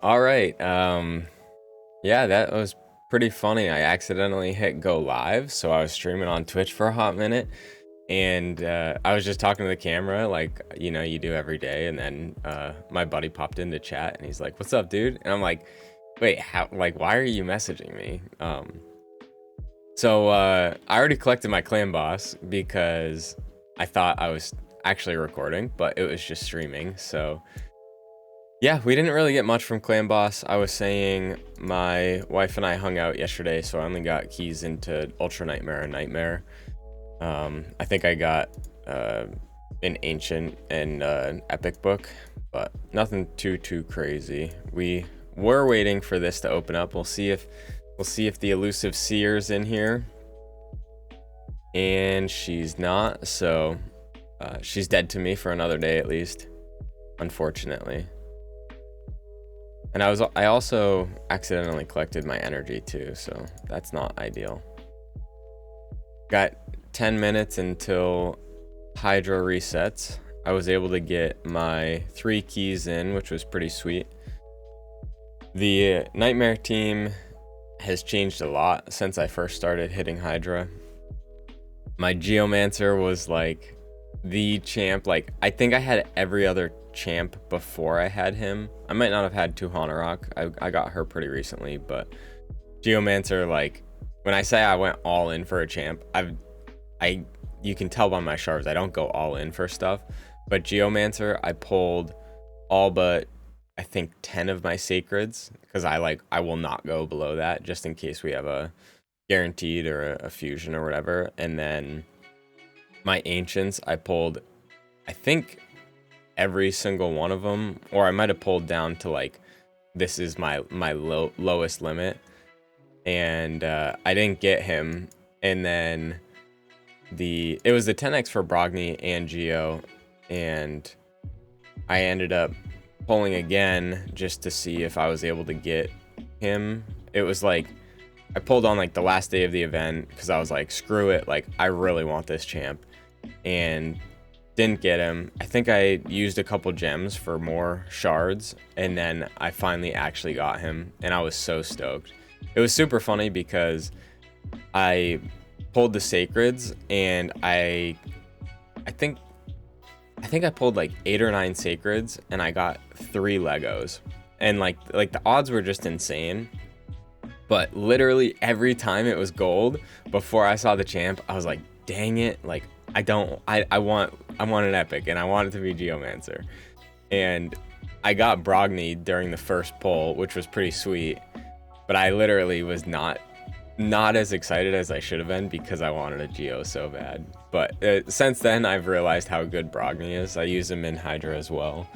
All right. Yeah, that was pretty funny. I accidentally hit go live, so I was streaming on Twitch for a hot minute, and I was just talking to the camera like you do every day, and then my buddy popped into chat, and he's like, "What's up, dude?" And I'm like, "Wait, how? Like, why are you messaging me?" I already collected my clan boss because I thought I was actually recording, but it was just streaming, so. Yeah, we didn't really get much from Clan Boss. I was saying my wife and I hung out yesterday, so I only got keys into Ultra Nightmare and Nightmare. I think I got an Ancient and an Epic book, but nothing too crazy. We were waiting for this to open up. We'll see if the elusive Seer's in here, and she's not. So she's dead to me for another day at least, unfortunately. And I also accidentally collected my energy too, so that's not ideal. Got 10 minutes until Hydra resets. I was able to get my 3 keys in, which was pretty sweet. The Nightmare team has changed a lot since I first started hitting Hydra. My Geomancer was like the champ. Like, I think I had every other champ before I had him. I might not have had Tuhanarok. I got her pretty recently, but Geomancer, like, when I say I went all in for a champ, you can tell by my shards I don't go all in for stuff, but Geomancer I pulled all but I think 10 of my sacreds because I will not go below that just in case we have a guaranteed or a fusion or whatever. And then my ancients I pulled, I think, every single one of them, or I might have pulled down to like this is my lowest limit, and I didn't get him. And then it was the 10x for Brogni and Geo, and I ended up pulling again just to see if I was able to get him. It was like I pulled on like the last day of the event because I was like, screw it, like I really want this champ, and didn't get him. I think I used a couple gems for more shards, and then I finally actually got him, and I was so stoked. It was super funny because I pulled the sacreds, and I think I pulled like 8 or 9 sacreds, and I got 3 Legos, and like the odds were just insane. But literally every time it was gold before I saw the champ, I was like, dang it, like I want an epic, and I want it to be Geomancer. And I got Brogni during the first pull, which was pretty sweet, but I literally was not as excited as I should have been because I wanted a Geo so bad. But since then, I've realized how good Brogni is. I use him in Hydra as well.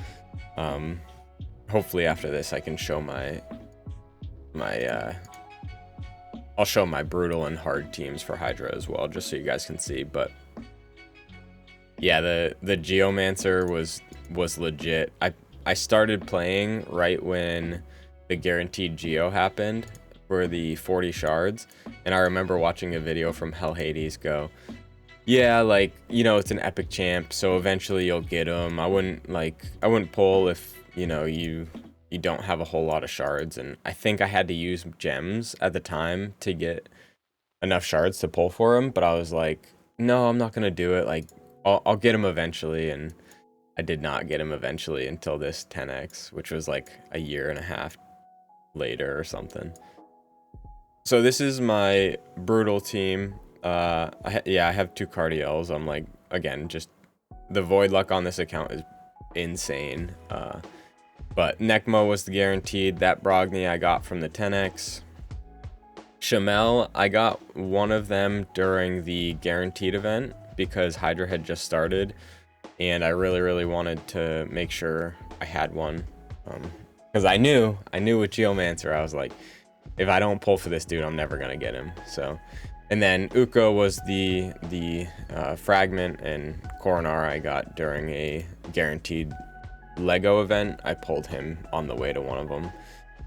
Hopefully after this, I can show I'll show my brutal and hard teams for Hydra as well, just so you guys can see. But yeah, the Geomancer was legit. I started playing right when the guaranteed Geo happened for the 40 shards, and I remember watching a video from Hell Hades go, yeah, like, it's an epic champ, so eventually you'll get him. I wouldn't pull if you don't have a whole lot of shards. And I think I had to use gems at the time to get enough shards to pull for him, but I was like, no, I'm not gonna do it. Like, I'll get him eventually. And I did not get him eventually until this 10x, which was like a year and a half later or something. So this is my brutal team. I have 2 Cardiels. I'm like, again, just the void luck on this account is insane. But Necmo was the guaranteed. That Brogni I got from the 10x. Shamel, I got one of them during the guaranteed event because Hydra had just started, and I really wanted to make sure I had one. Because I knew with Geomancer, I was like, if I don't pull for this dude, I'm never gonna get him. So, and then Uko was the fragment, and Coronar I got during a guaranteed Lego event. I pulled him on the way to one of them.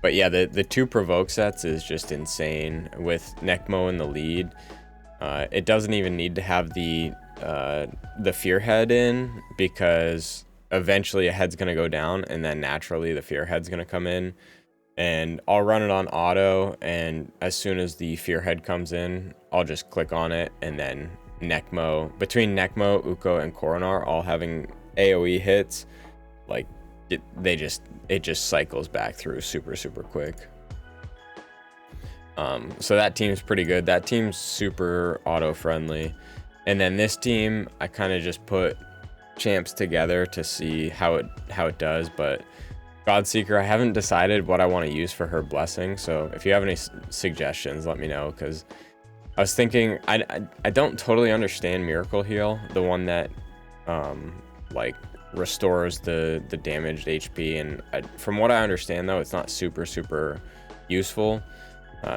But yeah, the 2 provoke sets is just insane with Necmo in the lead. It doesn't even need to have the fear head in, because eventually a head's gonna go down, and then naturally the fear head's gonna come in. and I'll run it on auto, and as soon as the Fearhead comes in, I'll just click on it, and then Necmo, between Necmo, Uko, and Coronar all having AoE hits, like it just cycles back through super quick. So that team's pretty good. That team's super auto friendly. And then this team, I kind of just put champs together to see how it does, but Godseeker, I haven't decided what I want to use for her blessing, so if you have any suggestions, let me know, because I was thinking, I don't totally understand Miracle Heal, the one that like restores the damaged HP, and from what I understand though, it's not super useful.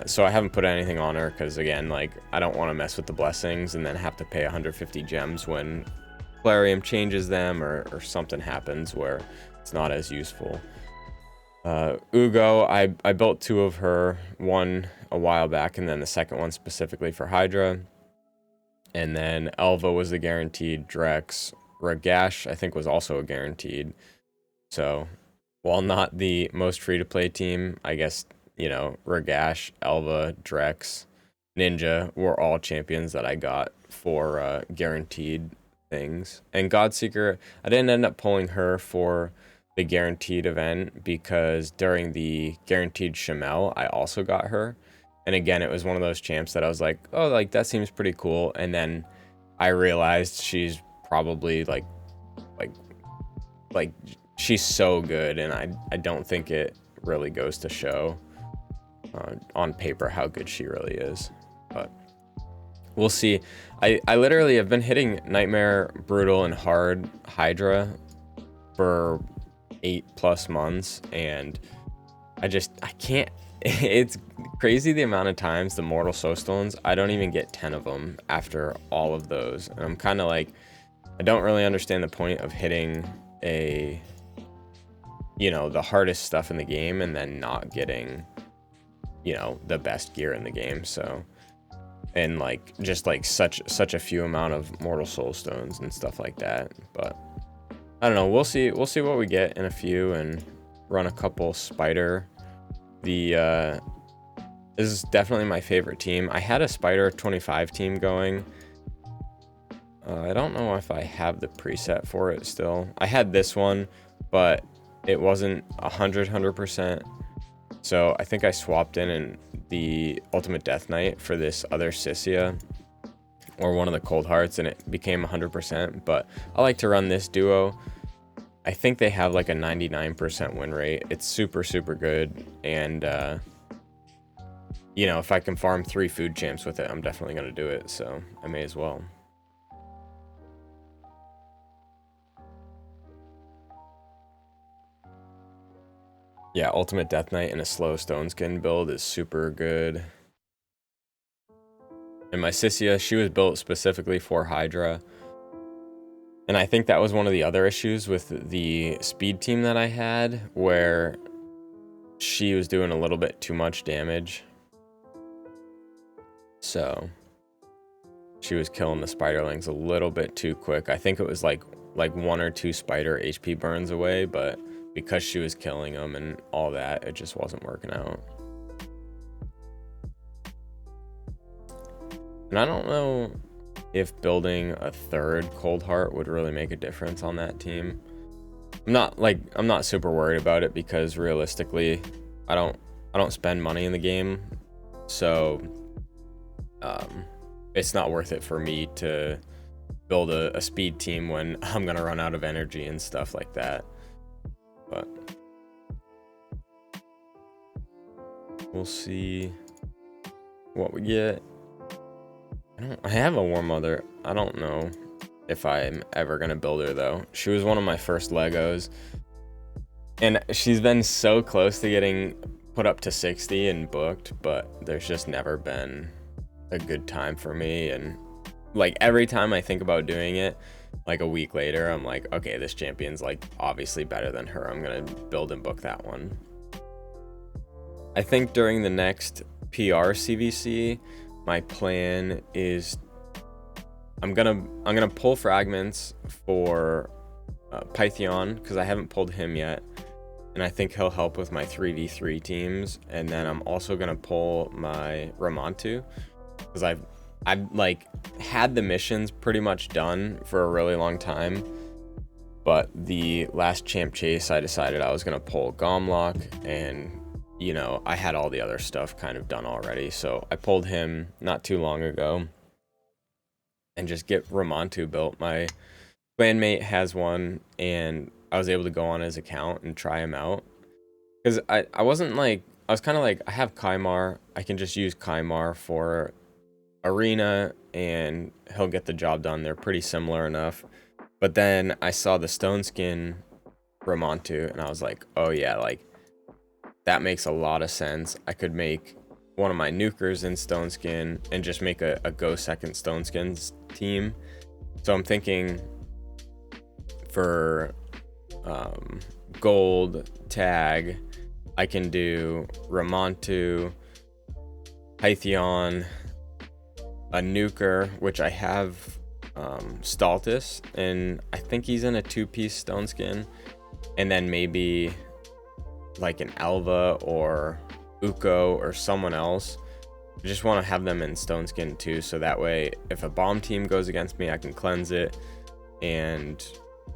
So I haven't put anything on her because, again, like, I don't want to mess with the blessings and then have to pay 150 gems when Plarium changes them or something happens where it's not as useful. Ugo, I built 2 of her, one a while back and then the second one specifically for Hydra. And then Elva was a guaranteed Drex. Ragash, I think, was also a guaranteed. So, while not the most free-to-play team, I guess, you know, Ragash, Elva, Drex, Ninja were all champions that I got for guaranteed things. And Godseeker, I didn't end up pulling her for the guaranteed event because during the guaranteed Shamel, I also got her. And again, it was one of those champs that I was like, oh, like, that seems pretty cool. And then I realized she's probably like she's so good, and I don't think it really goes to show on paper how good she really is, but we'll see. I literally have been hitting Nightmare, Brutal, and Hard Hydra for 8+ months, and I can't. It's crazy the amount of times the Mortal Soulstones, I don't even get 10 of them after all of those, and I'm kind of like, I don't really understand the point of hitting a, you know, the hardest stuff in the game and then not getting, you know, the best gear in the game. So, and like just like such a few amount of Mortal Soulstones and stuff like that. But I don't know, we'll see what we get in a few and run a couple Spider. This is definitely my favorite team. I had a Spider 25 team going. I don't know if I have the preset for it still. I had this one, but it wasn't 100%. So I think I swapped in the Ultimate Death Knight for this other Sissia, or one of the Cold Hearts, and it became 100%. But I like to run this duo. I think they have like a 99% win rate. It's super good, and you know, if I can farm 3 food champs with it, I'm definitely gonna do it. So I may as well. Yeah, Ultimate Death Knight and a slow Stone Skin build is super good. And my Sissia, she was built specifically for Hydra. And I think that was one of the other issues with the speed team that I had, where she was doing a little bit too much damage. So she was killing the spiderlings a little bit too quick. I think it was like 1 or 2 spider HP burns away, but because she was killing them and all that, it just wasn't working out. And I don't know if building a 3rd Cold Heart would really make a difference on that team. I'm not super worried about it because realistically, I don't spend money in the game, so it's not worth it for me to build a speed team when I'm gonna run out of energy and stuff like that. But we'll see what we get. I have a War Mother. I don't know if I'm ever gonna build her though. She was one of my first Legos, and she's been so close to getting put up to 60 and booked, but there's just never been a good time for me. And like every time I think about doing it, like a week later, I'm like, okay, this champion's like obviously better than her. I'm gonna build and book that one. I think during the next PR CVC, my plan is I'm gonna pull fragments for Pythion, because I haven't pulled him yet, and I think he'll help with my 3v3 teams. And then I'm also gonna pull my Ramontu, because I've like had the missions pretty much done for a really long time, but the last champ chase I decided I was gonna pull Gomlock, and you know, I had all the other stuff kind of done already, so I pulled him not too long ago and just get Ramontu built. My clanmate has one, and I was able to go on his account and try him out, because I wasn't like, I was kind of like, I have Kymar, I can just use Kymar for arena and he'll get the job done. They're pretty similar enough. But then I saw the stone skin Ramontu and I was like, oh yeah, like that makes a lot of sense. I could make one of my nukers in stone skin and just make a go second stone skins team. So I'm thinking for gold tag, I can do Ramontu, Pythion, a nuker, which I have Staltus, and I think he's in a 2-piece stone skin, and then maybe like an Alva or Uko or someone else. I just want to have them in stone skin too, so that way if a bomb team goes against me, I can cleanse it. And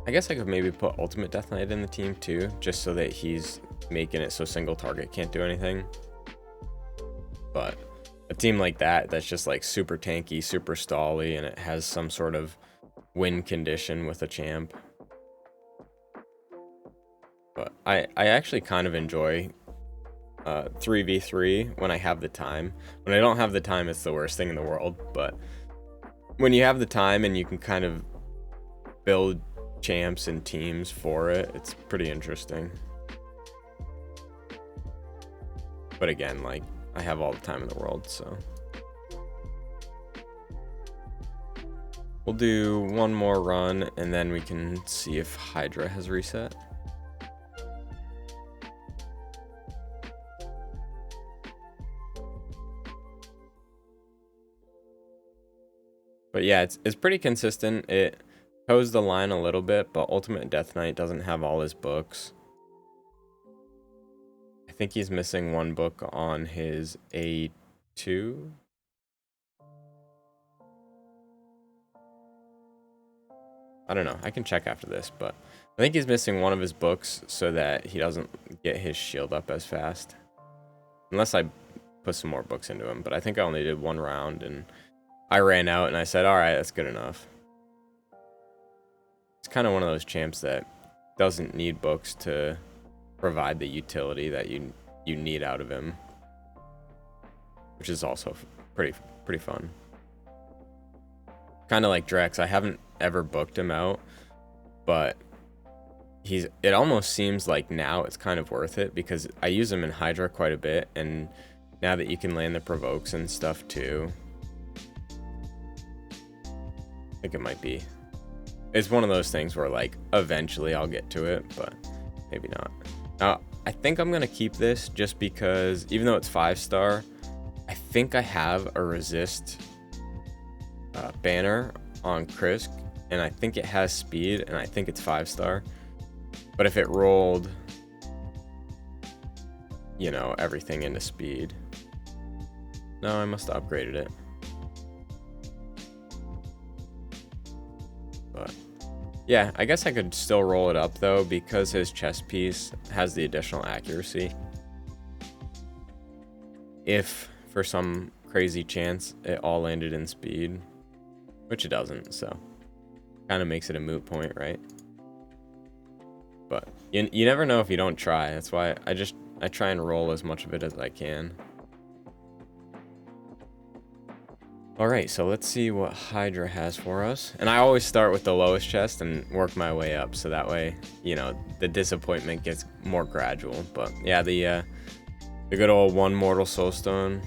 I guess I could maybe put Ultimate Death Knight in the team too, just so that he's making it so single target can't do anything. But a team like that, that's just like super tanky, super stally, and it has some sort of win condition with a champ. But I actually kind of enjoy 3v3 when I have the time. When I don't have the time, it's the worst thing in the world. But when you have the time and you can kind of build champs and teams for it, it's pretty interesting. But again, like, I have all the time in the world, so we'll do one more run and then we can see if Hydra has reset. But yeah, it's pretty consistent. It toes the line a little bit, but Ultimate Death Knight doesn't have all his books. I think he's missing one book on his A2. I don't know. I can check after this, but I think he's missing one of his books so that he doesn't get his shield up as fast. Unless I put some more books into him, but I think I only did one round and I ran out and I said, all right, that's good enough. It's kind of one of those champs that doesn't need books to provide the utility that you need out of him, which is also pretty fun. Kind of like Drex. I haven't ever booked him out, but it almost seems like now it's kind of worth it because I use him in Hydra quite a bit, and now that you can land the provokes and stuff too, I think it might be. It's one of those things where like eventually I'll get to it, but maybe not. Now, I think I'm going to keep this just because even though it's 5-star, I think I have a resist banner on Krisk, and I think it has speed, and I think it's 5-star. But if it rolled, you know, everything into speed. No, I must have upgraded it. But yeah, I guess I could still roll it up though, because his chest piece has the additional accuracy. If for some crazy chance it all landed in speed, which it doesn't, so kind of makes it a moot point, right? But you never know if you don't try. That's why I try and roll as much of it as I can. Alright, so let's see what Hydra has for us. And I always start with the lowest chest and work my way up, so that way, you know, the disappointment gets more gradual. But yeah, the good old 1 Mortal Soulstone.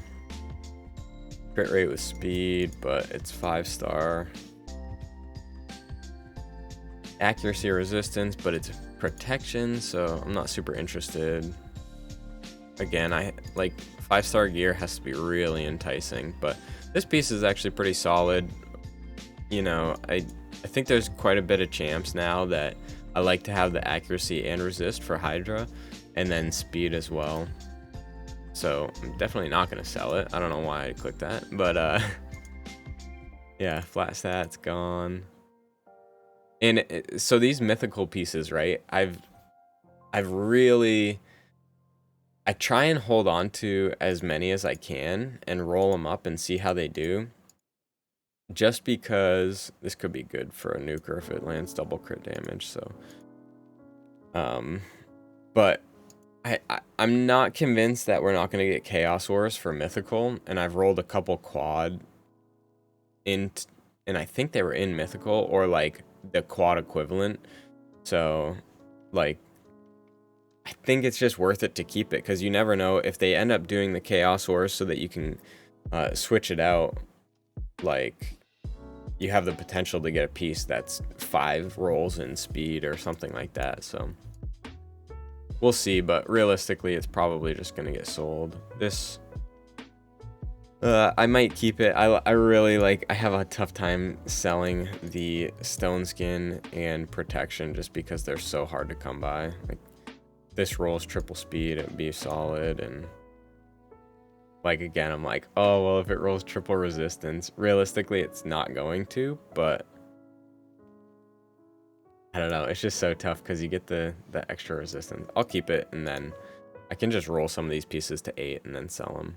Crit rate with speed, but it's 5-star. Accuracy resistance, but it's protection, so I'm not super interested. Again, I like 5-star gear has to be really enticing, but this piece is actually pretty solid. You know, I think there's quite a bit of champs now that I like to have the accuracy and resist for Hydra. and then speed as well. So I'm definitely not gonna sell it. I don't know why I clicked that, but yeah, flat stats gone. And so these mythical pieces, right? I've really, I try and hold on to as many as I can and roll them up and see how they do. Just because this could be good for a nuker if it lands double crit damage. So, but I'm not convinced that we're not gonna get Chaos Wars for mythical, and I've rolled a couple quad and I think they were in mythical or like the quad equivalent. So, like, I think it's just worth it to keep it because you never know if they end up doing the Chaos Wars so that you can switch it out. Like, you have the potential to get a piece that's 5 rolls in speed or something like that. So we'll see, but realistically, it's probably just gonna get sold. This, I might keep it. I really like. I have a tough time selling the stone skin and protection just because they're so hard to come by. Like, this rolls triple speed, it'd be solid, and like, again, I'm like, oh well, if it rolls triple resistance, realistically, it's not going to, but I don't know. It's just so tough because you get the extra resistance. I'll keep it, and then I can just roll some of these pieces to 8 and then sell them.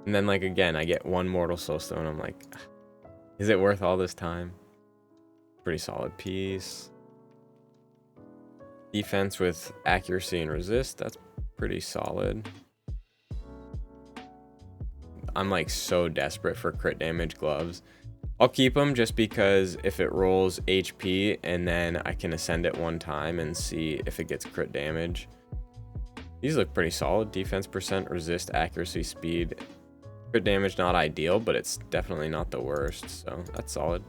And then, like, again, I get 1 Mortal Soulstone. I'm like, is it worth all this time? Pretty solid piece. Defense with accuracy and resist. That's pretty solid. I'm like so desperate for crit damage gloves. I'll keep them just because if it rolls HP and then I can ascend it 1 time and see if it gets crit damage. These look pretty solid. Defense percent, resist, accuracy, speed. Crit damage not ideal, but it's definitely not the worst, so that's solid.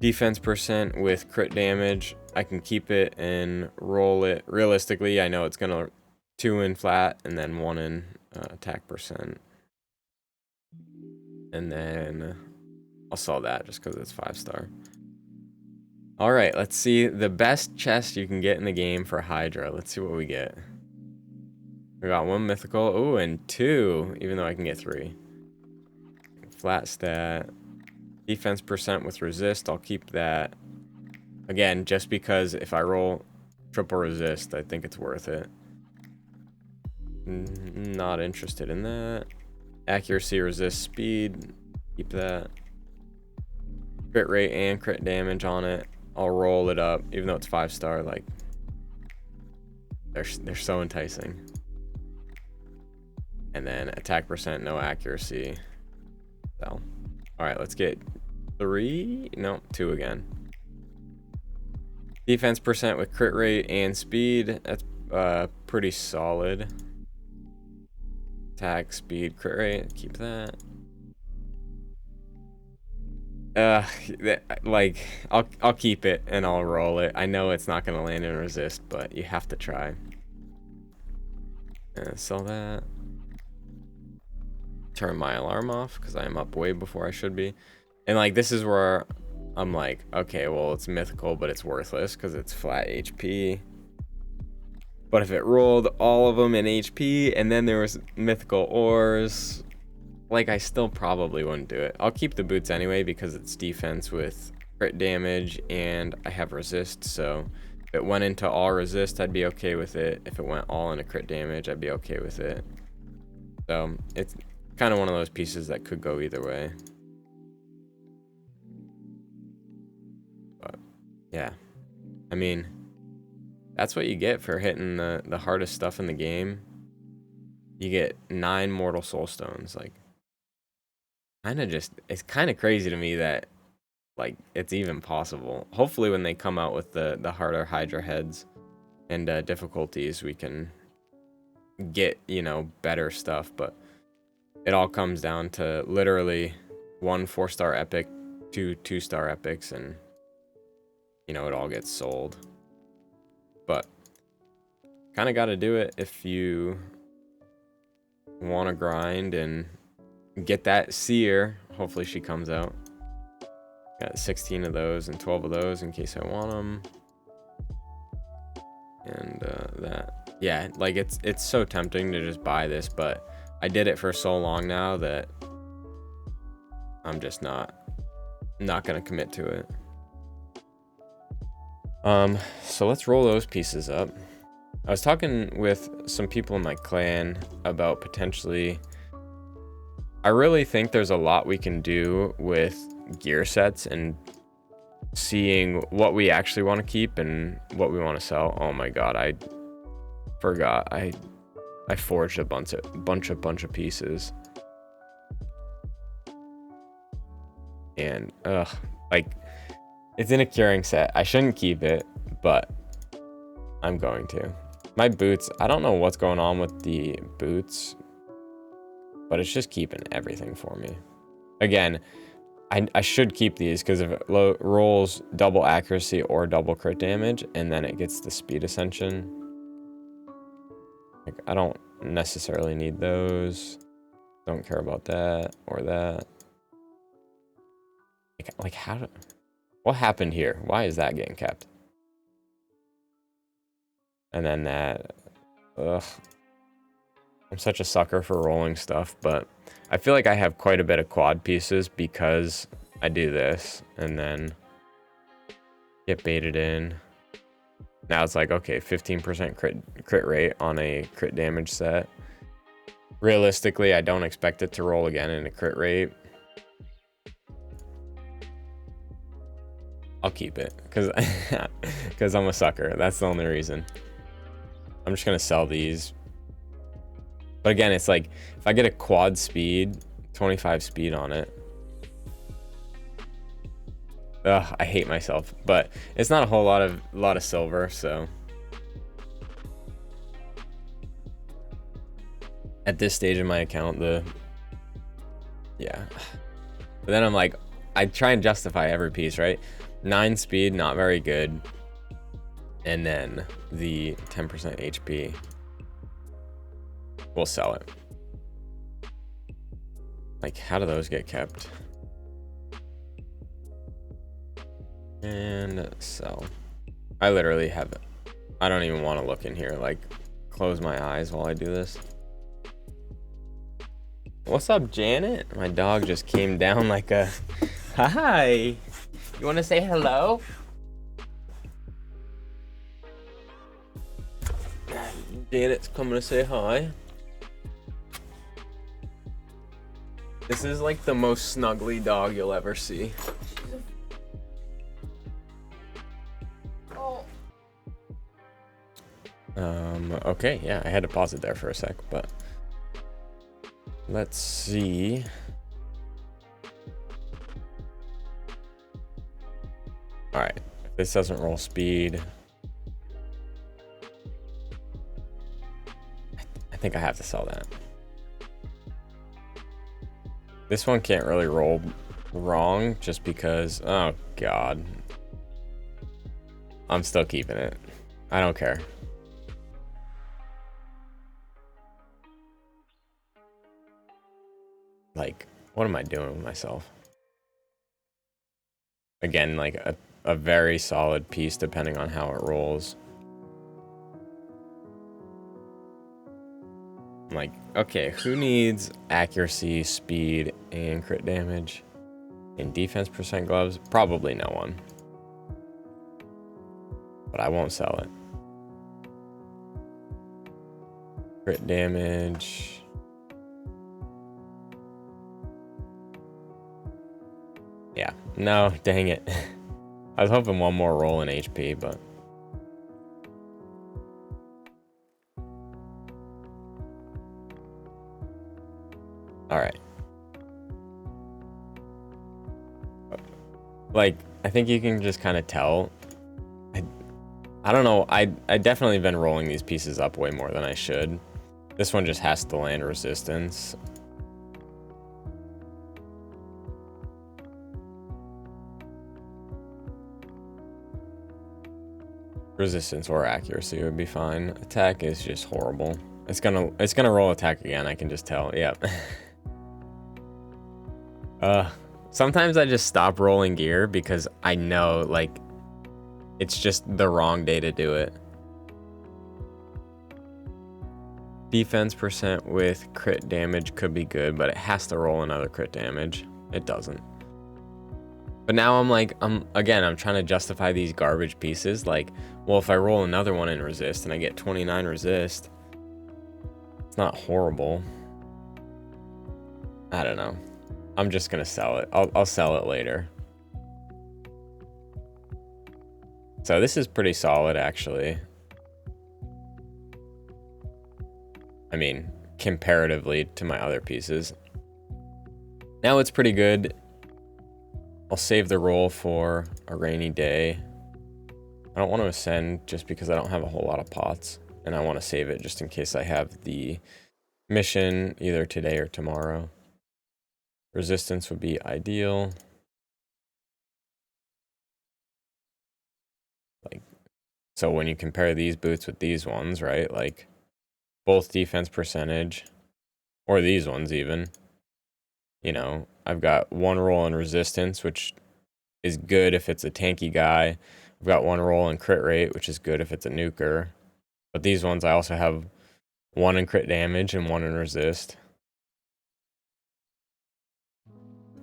Defense percent with crit damage. I can keep it and roll it. Realistically, I know it's gonna 2 in flat and then 1 in attack percent. And then I'll sell that just because it's 5-star. All right, let's see the best chest you can get in the game for Hydra. Let's see what we get. We got 1 mythical. Oh, and 2, even though I can get 3. Flat stat. Defense percent with resist. I'll keep that. Again, just because if I roll triple resist, I think it's worth it. Not interested in that. Accuracy, resist, speed. Keep that. Crit rate and crit damage on it. I'll roll it up, even though it's 5-star. Like, they're so enticing. And then attack percent, no accuracy. So, all right, let's get 3. No, 2 again. Defense percent with crit rate and speed. That's pretty solid. Attack, speed, crit rate. Keep that. Like, I'll keep it and I'll roll it. I know it's not gonna land in resist, but you have to try. Sell that. Turn my alarm off because I'm up way before I should be. And like, this is where I'm like, okay, well, it's mythical, but it's worthless because it's flat HP. But if it rolled all of them in HP and then there was mythical ores, like, I still probably wouldn't do it. I'll keep the boots anyway because it's defense with crit damage and I have resist. So if it went into all resist, I'd be okay with it. If it went all into crit damage, I'd be okay with it. So it's kind of one of those pieces that could go either way. But yeah, I mean, that's what you get for hitting the hardest stuff in the game. You get 9 Mortal Soulstones. Like, it's kind of crazy to me that, like, it's even possible. Hopefully when they come out with the harder Hydra heads and difficulties, we can get, you know, better stuff. But it all comes down to literally 1 4-star epic, 2 2-star epics, and, you know, it all gets sold. But kind of got to do it if you want to grind and get that seer. Hopefully she comes out. Got 16 of those and 12 of those in case I want them. And that. yeah, like it's so tempting to just buy this, but I did it for so long now that I'm just not gonna commit to it. So let's roll those pieces up. I was talking with some people in my clan about potentially, I really think there's a lot we can do with gear sets and seeing what we actually want to keep and what we want to sell. Oh my god, I forgot. I forged a bunch of pieces. And like, it's in a curing set. I shouldn't keep it, but I'm going to. My boots, I don't know what's going on with the boots, but it's just keeping everything for me. Again, I should keep these because if it rolls double accuracy or double crit damage, and then it gets the speed ascension. Like, I don't necessarily need those. Don't care about that or that. Like what happened here? Why is that getting kept? And then that, ugh. I'm such a sucker for rolling stuff, but I feel like I have quite a bit of quad pieces because I do this and then get baited in. Now it's like, okay, 15% crit rate on a crit damage set. Realistically, I don't expect it to roll again in a crit rate. I'll keep it because I'm a sucker. That's the only reason. I'm just gonna sell these. But again, it's like if I get a quad speed, 25 speed on it. Ugh, I hate myself, but it's not a whole lot of silver, so at this stage in my account, yeah. But then I'm like, I try and justify every piece, right? 9 speed, not very good. And then the 10% HP. We'll sell it. Like, how do those get kept? And sell. I literally have it. I don't even want to look in here. Like, close my eyes while I do this. What's up, Janet? My dog just came down like a... Hi! You want to say hello? Janet's coming to say hi. This is like the most snuggly dog you'll ever see. Oh. Okay, yeah, I had to pause it there for a sec, but let's see. All right, if this doesn't roll speed, I think I have to sell that. This one can't really roll wrong just because, oh God. I'm still keeping it. I don't care. Like, what am I doing with myself? Again, like a very solid piece depending on how it rolls. I'm like, okay, who needs accuracy, speed, and crit damage? In defense percent gloves? Probably no one. But I won't sell it. Crit damage. Yeah, no, dang it. I was hoping one more roll in HP, but... Alright. Like, I think you can just kind of tell. I don't know, I definitely been rolling these pieces up way more than I should. This one just has to land resistance. Resistance or accuracy would be fine. Attack is just horrible. It's gonna roll attack again, I can just tell. Yep. Sometimes I just stop rolling gear because I know, like, it's just the wrong day to do it. Defense percent with crit damage could be good, but it has to roll another crit damage. It doesn't. But now I'm trying to justify these garbage pieces. Like, well, if I roll another one in resist and I get 29 resist, it's not horrible. I don't know. I'm just gonna sell it. I'll sell it later. So this is pretty solid, actually. I mean, comparatively to my other pieces. Now it's pretty good. I'll save the roll for a rainy day. I don't want to ascend just because I don't have a whole lot of pots, and I want to save it just in case I have the mission either today or tomorrow. Resistance would be ideal. Like, so when you compare these boots with these ones, right? Like, both defense percentage, or these ones even. You know, I've got one roll in resistance, which is good if it's a tanky guy. I've got one roll in crit rate, which is good if it's a nuker. But these ones, I also have one in crit damage and one in resist.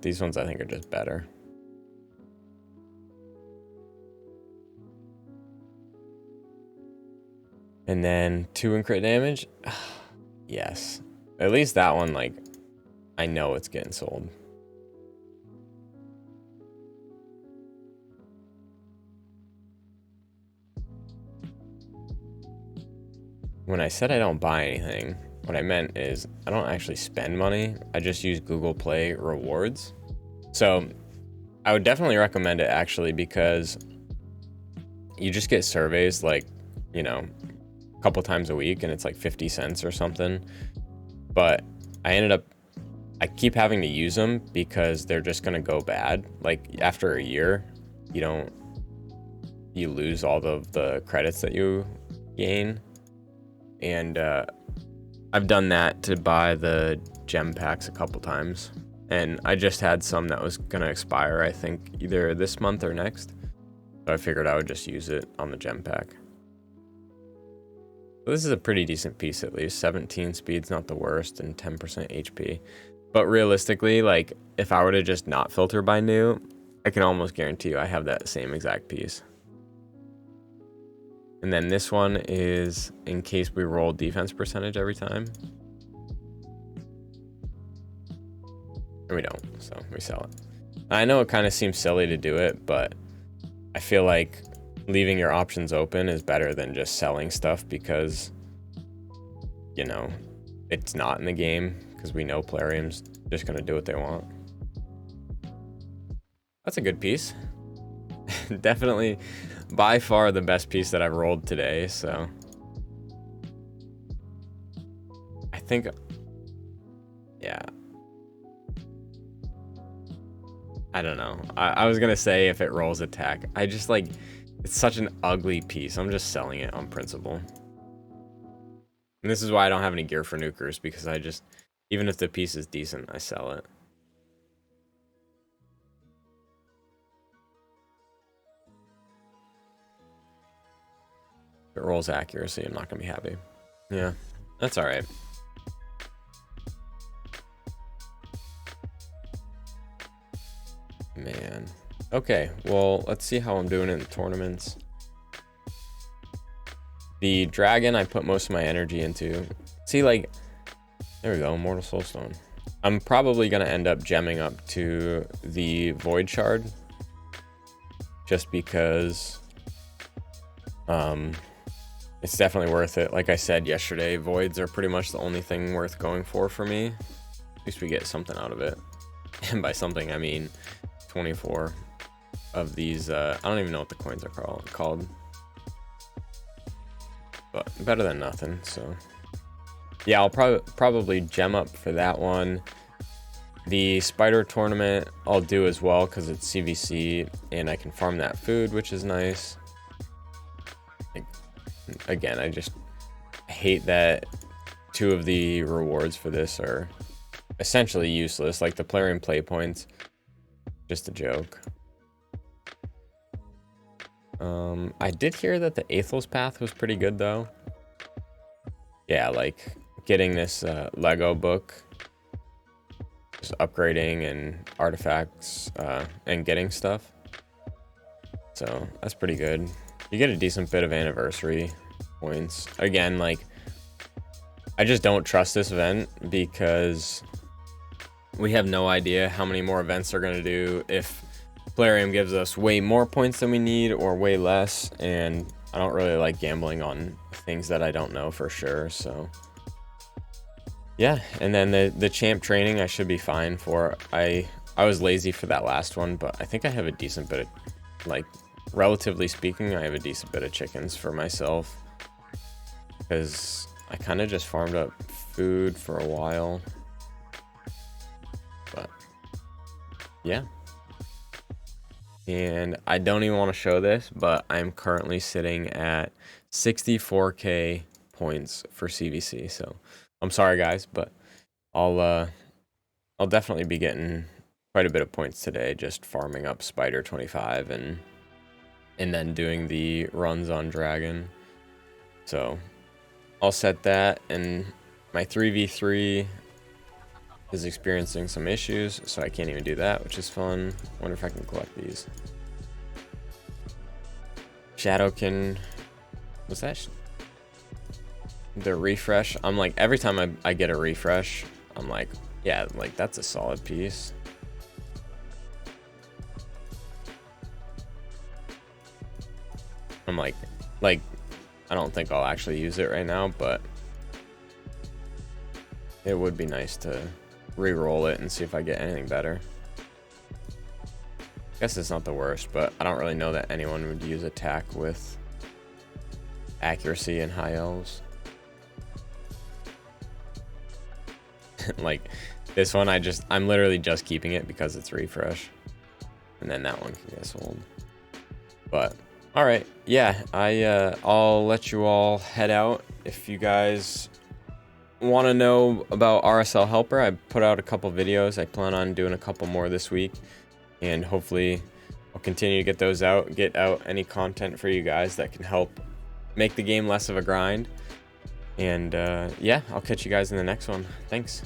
These ones I think are just better. And then 2 in crit damage. Yes. At least that one, like, I know it's getting sold. When I said I don't buy anything, what I meant is I don't actually spend money. I just use Google Play rewards. So I would definitely recommend it, actually, because you just get surveys like, you know, a couple times a week, and it's like 50 cents or something. But I keep having to use them because they're just gonna go bad. Like, after a year, you lose all of the credits that you gain. And I've done that to buy the gem packs a couple times. And I just had some that was gonna expire, I think, either this month or next. So I figured I would just use it on the gem pack. So this is a pretty decent piece, at least. 17 speed's not the worst, and 10% HP. But realistically, like, if I were to just not filter by new, I can almost guarantee you I have that same exact piece. And then this one is in case we roll defense percentage every time. And we don't, so we sell it. I know it kind of seems silly to do it, but I feel like leaving your options open is better than just selling stuff because, you know, it's not in the game, because we know Plarium's just going to do what they want. That's a good piece. Definitely by far the best piece that I've rolled today, so I think, yeah. I don't know. I was gonna say if it rolls attack. I just, like, it's such an ugly piece. I'm just selling it on principle. And this is why I don't have any gear for nukers, because I just, even if the piece is decent, I sell it. If it rolls accuracy, I'm not gonna be happy. Yeah, that's all right. Man. Okay, well, let's see how I'm doing in the tournaments. The dragon, I put most of my energy into. See, like, there we go, Mortal Soulstone. I'm probably gonna end up gemming up to the Void Shard, just because it's definitely worth it. Like I said yesterday, voids are pretty much the only thing worth going for me. At least we get something out of it. And by something, I mean 24 of these. I don't even know what the coins are called. But better than nothing, so. Yeah, I'll probably gem up for that one. The spider tournament I'll do as well, because it's CVC, and I can farm that food, which is nice. Again, I just hate that 2 of the rewards for this are essentially useless, like the Plarium play points. Just a joke. I did hear that the Aethos path was pretty good, though. Yeah, like getting this Lego book, just upgrading and artifacts and getting stuff. So that's pretty good. You get a decent bit of anniversary points. Again, like, I just don't trust this event because we have no idea how many more events they're going to do, if Plarium gives us way more points than we need or way less, and I don't really like gambling on things that I don't know for sure. So yeah, and then the champ training I should be fine for. I was lazy for that last one, but I think I have a decent bit of, like, relatively speaking, I have a decent bit of chickens for myself because I kind of just farmed up food for a while. But yeah, and I don't even want to show this, but I'm currently sitting at 64k points for CVC. So I'm sorry guys, but I'll definitely be getting quite a bit of points today, just farming up Spider 25 and then doing the runs on Dragon. So I'll set that, and my 3v3 is experiencing some issues, so I can't even do that, which is fun. Wonder if I can collect these. Shadowkin, was that the refresh? I'm like, every time I get a refresh, I'm like, yeah, like that's a solid piece. I'm like I don't think I'll actually use it right now, but it would be nice to re-roll it and see if I get anything better. I guess it's not the worst, but I don't really know that anyone would use attack with accuracy and high elves. Like this one, I'm literally just keeping it because it's refresh, and then that one can get sold. But all right, yeah, I'll let you all head out. If you guys want to know about RSL Helper, I put out a couple videos. I plan on doing a couple more this week, and hopefully I'll continue to get those out, get out any content for you guys that can help make the game less of a grind. And yeah, I'll catch you guys in the next one. Thanks.